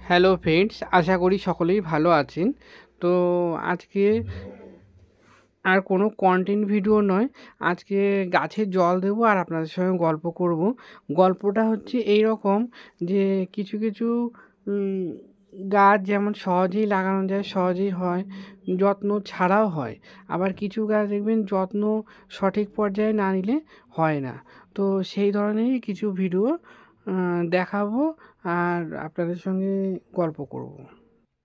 Hello friends, আশা করি সকলেই ভালো আছেন। তো আজকে আর কোনো কন্টেন্ট ভিডিও নয়, আজকে গাছে জল দেবো আর আপনাদের সঙ্গে গল্প করব। গল্পটা হচ্ছে এই রকম যে কিছু কিছু উম, গাছ যেমন সহজেই লাগানো যায়, সহজেই হয়, যত্ন ছাড়াও হয়। আবার কিছু গাছ দেখবেন যত্ন সঠিক পর্যায়ে না নিলে হয় না। তো সেই ধরনেরই কিছু ভিডিও দেখাবো আর আপনাদের সঙ্গে গল্প করব।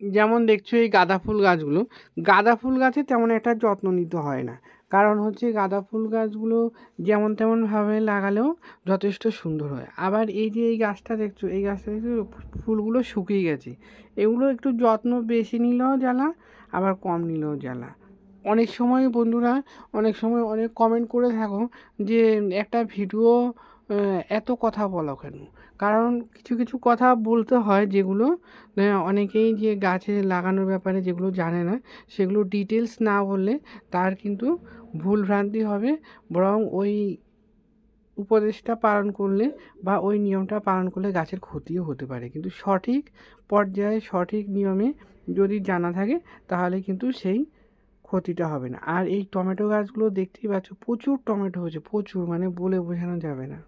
যেমন দেখছো এই গাঁদা ফুল গাছগুলো, গাঁদা ফুল গাছে তেমন একটা যত্ন নিতে হয় না। কারণ হচ্ছে গাঁদা ফুল গাছগুলো যেমন তেমনভাবে লাগালেও যথেষ্ট সুন্দর হয়। আবার এই যে এই গাছটা দেখছো, এই গাছটা দেখছো ফুলগুলো শুকিয়ে গেছে, এগুলো একটু যত্ন বেশি নিলেও জ্বালা, আবার কম নিলেও জ্বালা। অনেক সময় বন্ধুরা, অনেক সময় অনেক কমেন্ট করে থাকো যে একটা ভিডিও এত কথা বলো কেন। কারণ কিছু কিছু কথা বলতে হয় যেগুলো অনেকেই যে গাছে লাগানোর ব্যাপারে যেগুলো জানে না, সেগুলো ডিটেলস না বললে তার কিন্তু ভুল ভ্রান্তি হবে। বরং ওই উপদেশটা পালন করলে বা ওই নিয়মটা পালন করলে গাছের ক্ষতিও হতে পারে। কিন্তু সঠিক পর্যায়ে সঠিক নিয়মে যদি জানা থাকে তাহলে কিন্তু সেই ক্ষতিটা হবে না। আর এই টমেটো গাছগুলো দেখতেই পাচ্ছ, প্রচুর টমেটো হয়েছে, প্রচুর, মানে বলে বোঝানো যাবে না।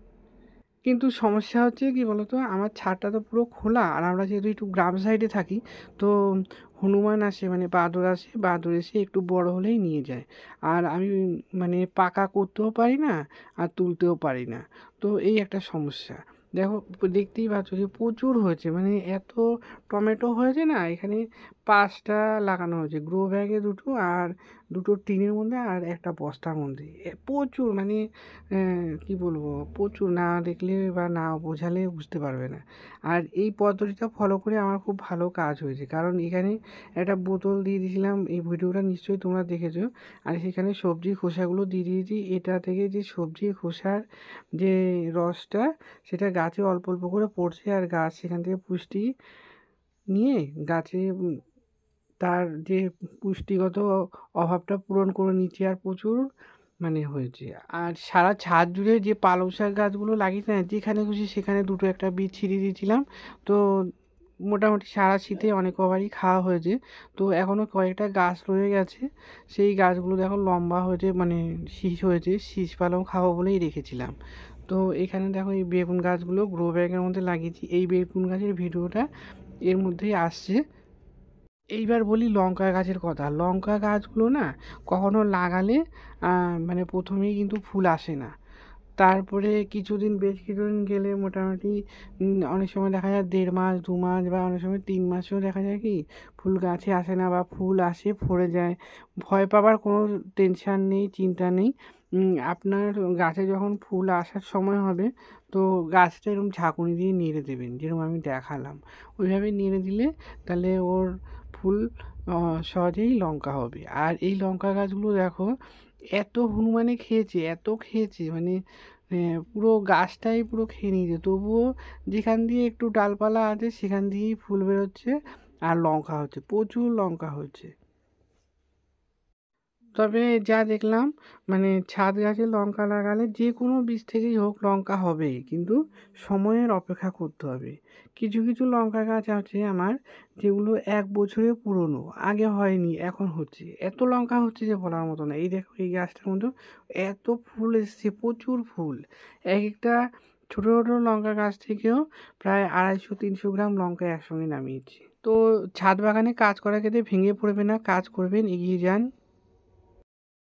কিন্তু সমস্যা হচ্ছে কি বলতো, আমার ছাদটা তো পুরো খোলা, আর আমরা যেহেতু একটু গ্রাম সাইডে থাকি, তো হনুমান আসে, মানে বাদর আসে, বাদর এসে একটু বড় হলেই নিয়ে যায়। আর আমি মানে পাকা করতেও পারি না আর তুলতেও পারি না। তো এই একটা সমস্যা। দেখো, দেখতেই পাচ্ছ যে প্রচুর হয়েছে, মানে এত টমেটো হয়েছে না এখানে। 5টা লাগানো হয়েছে, গ্রো ব্যাগে দুটো, আর দুটো টিনের মধ্যে, আর একটা বস্তার মধ্যে। প্রচুর, মানে কি বলবো, প্রচুর, না দেখলে বা না বোঝালে বুঝতে পারবে না। আর এই পদ্ধতিটা ফলো করে আমার খুব ভালো কাজ হয়েছে, কারণ এখানে একটা বোতল দিয়ে দিয়েছিলাম, এই ভিডিওটা নিশ্চয়ই তোমরা দেখেছো। আর সেখানে সবজির খোসাগুলো দিয়ে দিয়েছি। এটা থেকে যে সবজির খোসার যে রসটা, সেটা গাছে অল্প অল্প করে পড়ছে, আর গাছ সেখান থেকে পুষ্টি নিয়ে গাছে তার যে পুষ্টিগত অভাবটা পূরণ করে নিচ্ছে, আর প্রচুর মানে হয়েছে। আর সারা ছাদ জুড়ে যে পালং শাক গাছগুলো লাগিয়েছে না, যেখানে খুশি সেখানে দুটো একটা বীজ ছিটিয়ে দিয়েছিলাম। তো মোটামুটি সারা শীতে অনেক কবারই খাওয়া হয়েছে। তো এখনও কয়েকটা গাছ রয়ে গেছে, সেই গাছগুলো দেখো লম্বা হয়েছে, মানে শীষ হয়েছে, শীষ পালং খাবো বলেই রেখেছিলাম। তো এখানে দেখো এই বেগুন গাছগুলো গ্রো ব্যাগের মধ্যে লাগিয়েছি, এই বেগুন গাছের ভিডিওটা এর মধ্যেই আসছে। এইবার বলি লঙ্কা গাছের কথা। লঙ্কা গাছগুলো না কখনো লাগালে মানে প্রথমেই কিন্তু ফুল আসে না। তারপরে কিছুদিন, বেশ কিছুদিন গেলে মোটামুটি অনেক সময় দেখা যায় 1.5 মাস, 2 মাস, বা অনেক সময় 3 মাসেও দেখা যায় কি ফুল গাছে আসে না, বা ফুল আসে ফরে যায়। ভয় পাবার কোনো টেনশান নেই, চিন্তা নেই। আপনার গাছে যখন ফুল আসার সময় হবে, তো গাছটা এরকম ঝাঁকুনি দিয়ে নেড়ে দেবেন, যেরকম আমি দেখালাম। ওইভাবে নেড়ে দিলে তাহলে ওর ফুল সহজেই লঙ্কা হবে। আর এই লঙ্কা গাছগুলো দেখো এত হনুমানে খেয়েছে, এত খেয়েছে, মানে পুরো গাছটাই পুরো খেয়ে নিয়েছে। তবুও যেখান দিয়ে একটু ডালপালা আছে সেখান দিয়েই ফুল বেরোচ্ছে, আর লঙ্কা হচ্ছে, প্রচুর লঙ্কা হচ্ছে। তবে যা দেখলাম, মানে ছাদ গাছে লঙ্কা লাগালে যে কোনো বীজ থেকেই হোক লঙ্কা হবেই, কিন্তু সময়ের অপেক্ষা করতে হবে। কিছু কিছু লঙ্কা গাছ আছে আমার, যেগুলো 1 বছরের পুরনো, আগে হয়নি, এখন হচ্ছে, এত লঙ্কা হচ্ছে যে বলার মতো না। এই দেখো এই গাছটার মধ্যে এত ফুল এসছে, প্রচুর ফুল। এক একটা ছোটো ছোটো লঙ্কা গাছ থেকেও প্রায় 250-300 গ্রাম লঙ্কা একসঙ্গে নামিয়েছি। তো ছাদ বাগানে কাজ করার ক্ষেত্রে ভেঙে পড়বে না, কাজ করবেন, এগিয়ে যান।